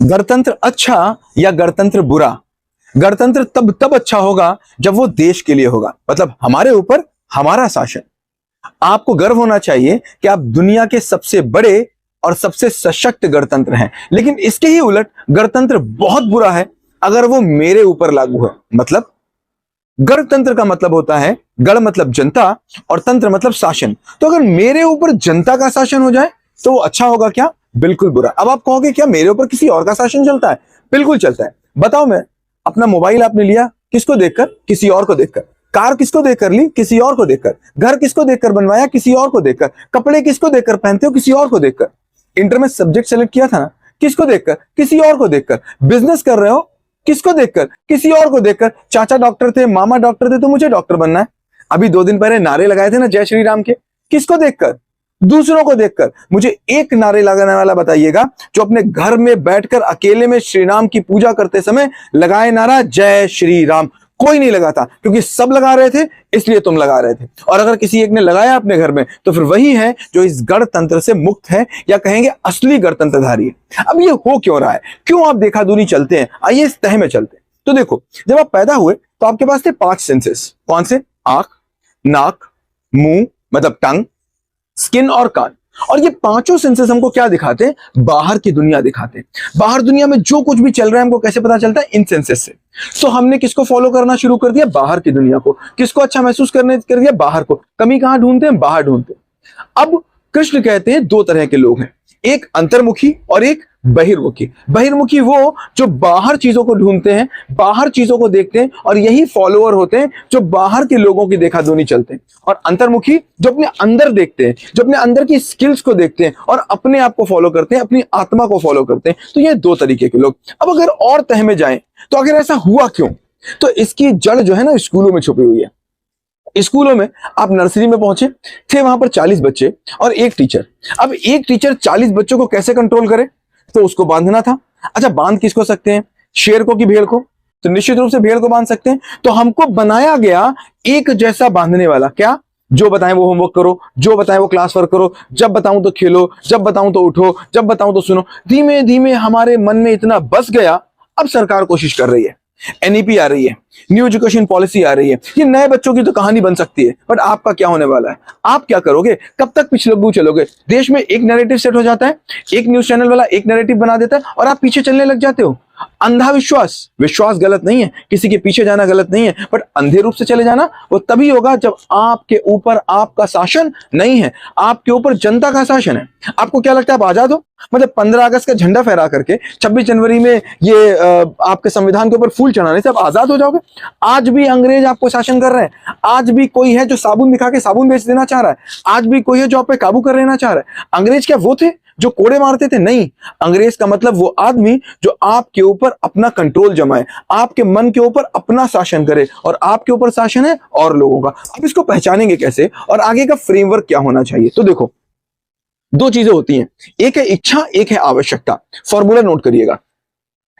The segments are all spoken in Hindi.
गणतंत्र अच्छा या गणतंत्र बुरा? गणतंत्र तब अच्छा होगा जब वो देश के लिए होगा, मतलब हमारे ऊपर हमारा शासन। आपको गर्व होना चाहिए कि आप दुनिया के सबसे बड़े और सबसे सशक्त गणतंत्र हैं। लेकिन इसके ही उलट गणतंत्र बहुत बुरा है अगर वो मेरे ऊपर लागू है। मतलब गणतंत्र का मतलब होता है, गण मतलब जनता और तंत्र मतलब शासन। तो अगर मेरे ऊपर जनता का शासन हो जाए तो वो अच्छा होगा क्या? बिल्कुल बुरा। अब आप कहोगे क्या मेरे ऊपर किसी और का शासन चलता है? बिल्कुल चलता है। बताओ, मैं अपना मोबाइल आपने लिया किसको देखकर? किसी और को देखकर। कार किसको देखकर ली? किसी और को देखकर। घर किसको देखकर बनवाया? किसी और को देखकर। कपड़े किसको देखकर पहनते हो? किसी और को देखकर। इंटर में सब्जेक्ट सेलेक्ट किया था ना, किसको देखकर? किसी और को देखकर। बिजनेस कर रहे हो किसको देखकर? किसी और को देखकर। चाचा डॉक्टर थे, मामा डॉक्टर थे, तो मुझे डॉक्टर बनना है। अभी 2 दिन पहले नारे लगाए थे ना जय श्री राम के, किसको देखकर? दूसरों को देखकर। मुझे एक नारे लगाने वाला बताइएगा जो अपने घर में बैठकर अकेले में श्री राम की पूजा करते समय लगाए नारा जय श्री राम। कोई नहीं लगा था, क्योंकि सब लगा रहे थे इसलिए तुम लगा रहे थे। और अगर किसी एक ने लगाया अपने घर में तो फिर वही है जो इस गणतंत्र से मुक्त है, या कहेंगे असली गणतंत्रधारी है। अब ये हो क्यों रहा है? क्यों आप देखा-दुनी चलते हैं? आइए इस तह में चलते हैं। तो देखो, जब आप पैदा हुए तो आपके पास थे 5 सेंसेस। कौन से? आंख, नाक, मुंह मतलब टंग, स्किन और कान। और ये पांचों सेंसेस हमको क्या दिखाते हैं? बाहर की दुनिया दिखाते हैं। बाहर दुनिया में जो कुछ भी चल रहा है हमको कैसे पता चलता है? इन सेंसेस से। तो हमने किसको फॉलो करना शुरू कर दिया? बाहर की दुनिया को। किसको अच्छा महसूस करने कर दिया? बाहर को। कमी कहां ढूंढते हैं? बाहर ढूंढते हैं। अब कृष्ण कहते हैं 2 तरह के लोग हैं, एक अंतर्मुखी और एक बहिर्मुखी। बहिर्मुखी वो जो बाहर चीजों को ढूंढते हैं, बाहर चीजों को देखते हैं, और यही फॉलोअर होते हैं जो बाहर के लोगों की देखा-दुनी चलते हैं। और अंतर्मुखी जो अपने अंदर देखते हैं, जो अपने अंदर की स्किल्स को देखते हैं और अपने आप को फॉलो करते हैं, अपनी आत्मा को फॉलो करते हैं। तो ये 2 तरीके के लोग। अब अगर और तह में जाएं तो अगर ऐसा हुआ क्यों, तो इसकी जड़ जो है ना स्कूलों में छुपी हुई है। स्कूलों में आप नर्सरी में पहुंचे थे, वहां पर 40 बच्चे और एक टीचर। अब एक टीचर 40 बच्चों को कैसे कंट्रोल करे? तो उसको बांधना था। अच्छा, बांध किसको सकते हैं? शेर को कि भेड़ को? तो निश्चित रूप से भेड़ को बांध सकते हैं। तो हमको बनाया गया एक जैसा बांधने वाला। क्या? जो बताएं वो होमवर्क करो, जो बताएं वो क्लास वर्क करो, जब बताऊं तो खेलो, जब बताऊं तो उठो, जब बताऊं तो सुनो। धीमे धीमे हमारे मन में इतना बस गया। अब सरकार कोशिश कर रही है, एनईपी आ रही है, न्यू एजुकेशन पॉलिसी आ रही है। ये नए बच्चों की तो कहानी बन सकती है, बट आपका क्या होने वाला है? आप क्या करोगे? कब तक पिछले चलोगे? देश में एक नैरेटिव सेट हो जाता है, एक न्यूज चैनल वाला एक नैरेटिव बना देता है और आप पीछे चलने लग जाते हो। अंधा विश्वास, विश्वास गलत नहीं है, किसी के पीछे जाना गलत नहीं है, बट अंधे रूप से चले जाना वो तभी होगा जब आपके ऊपर आपका शासन नहीं है, आपके ऊपर जनता का शासन है। आपको क्या लगता है आप आजाद हो? मतलब 15 अगस्त का झंडा फहरा करके 26 जनवरी में ये आपके संविधान के ऊपर फूल चढ़ाने से आप आजाद हो जाओगे? आज भी अंग्रेज आपको शासन कर रहे हैं। आज भी कोई है जो साबुन दिखा के साबुन बेच देना चाह रहा है। आज भी कोई है जो आप पे काबू कर लेना चाह रहा है। अंग्रेज क्या वो थे जो कोड़े मारते थे? नहीं। अंग्रेज का मतलब वो आदमी जो आपके ऊपर अपना कंट्रोल जमाए, आपके मन के ऊपर अपना शासन करे, और आपके ऊपर शासन है और लोगों का। अब इसको पहचानेंगे कैसे और आगे का फ्रेमवर्क क्या होना चाहिए? तो देखो, 2 चीजें होती हैं, एक है इच्छा, एक है आवश्यकता। फॉर्मूला नोट करिएगा।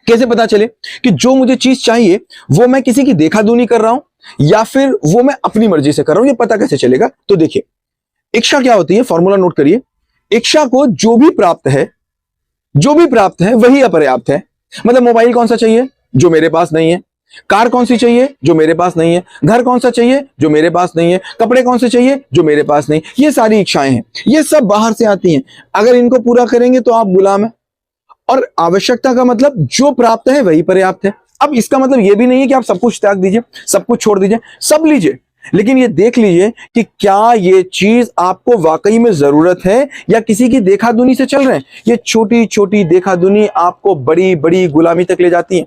कैसे पता चले कि जो मुझे चीज चाहिए वो मैं किसी की देखा-दुनी कर रहा हूं या फिर वो मैं अपनी मर्जी से कर रहा हूं? ये पता कैसे चलेगा? तो देखिए, इच्छा क्या होती है? फॉर्मूला नोट करिए। इच्छा को जो भी प्राप्त है, जो भी प्राप्त है वही अपर्याप्त है। मतलब मोबाइल कौन सा चाहिए? जो मेरे पास नहीं है। कार कौन सी चाहिए? जो मेरे पास नहीं है। घर कौन सा चाहिए? जो मेरे पास नहीं है। कपड़े कौन से चाहिए? जो मेरे पास नहीं। ये सारी इच्छाएं हैं, ये सब बाहर से आती हैं। अगर इनको पूरा करेंगे तो आप गुलाम हैं। और आवश्यकता का मतलब जो प्राप्त है वही पर्याप्त है। अब इसका मतलब ये भी नहीं है कि आप सब कुछ त्याग दीजिए, सब कुछ छोड़ दीजिए, सब लीजिए, लेकिन ये देख लीजिए कि क्या ये चीज आपको वाकई में जरूरत है या किसी की देखा-दुनी से चल रहे हैं। ये छोटी छोटी देखा-दुनी आपको बड़ी बड़ी गुलामी तक ले जाती है।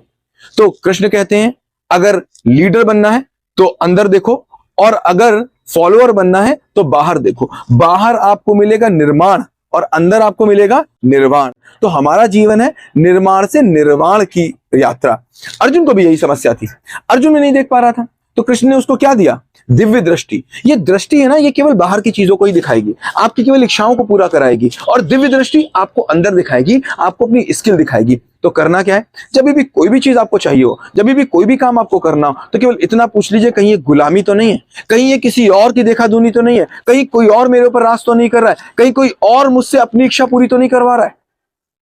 तो कृष्ण कहते हैं अगर लीडर बनना है तो अंदर देखो, और अगर फॉलोअर बनना है तो बाहर देखो। बाहर आपको मिलेगा निर्माण और अंदर आपको मिलेगा निर्वाण। तो हमारा जीवन है निर्माण से निर्वाण की यात्रा। अर्जुन को भी यही समस्या थी। अर्जुन में नहीं देख पा रहा था, तो कृष्ण ने उसको क्या दिया? दिव्य दृष्टि। ये दृष्टि है ना, ये केवल बाहर की चीजों को ही दिखाएगी, आपकी केवल इच्छाओं को पूरा कराएगी। और दिव्य दृष्टि आपको अंदर दिखाएगी, आपको अपनी स्किल दिखाएगी। तो करना क्या है? जब भी कोई भी चीज आपको चाहिए हो, जब भी कोई भी काम आपको करना हो, तो केवल इतना पूछ लीजिए कहीं ये गुलामी तो नहीं है, कहीं ये किसी और की देखा-दुनी तो नहीं है, कहीं कोई और मेरे ऊपर राज तो नहीं कर रहा है, कहीं कोई और मुझसे अपनी इच्छा पूरी तो नहीं करवा रहा है।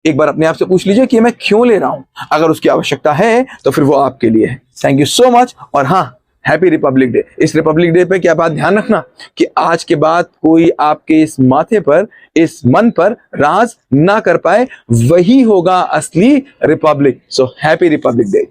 एक बार अपने आप से पूछ लीजिए कि मैं क्यों ले रहा हूं। अगर उसकी आवश्यकता है तो फिर वो आपके लिए है। Thank you so much. और हाँ, हैप्पी रिपब्लिक डे। इस रिपब्लिक डे पे क्या बात ध्यान रखना कि आज के बाद कोई आपके इस माथे पर, इस मन पर राज ना कर पाए, वही होगा असली Republic. So happy Republic day.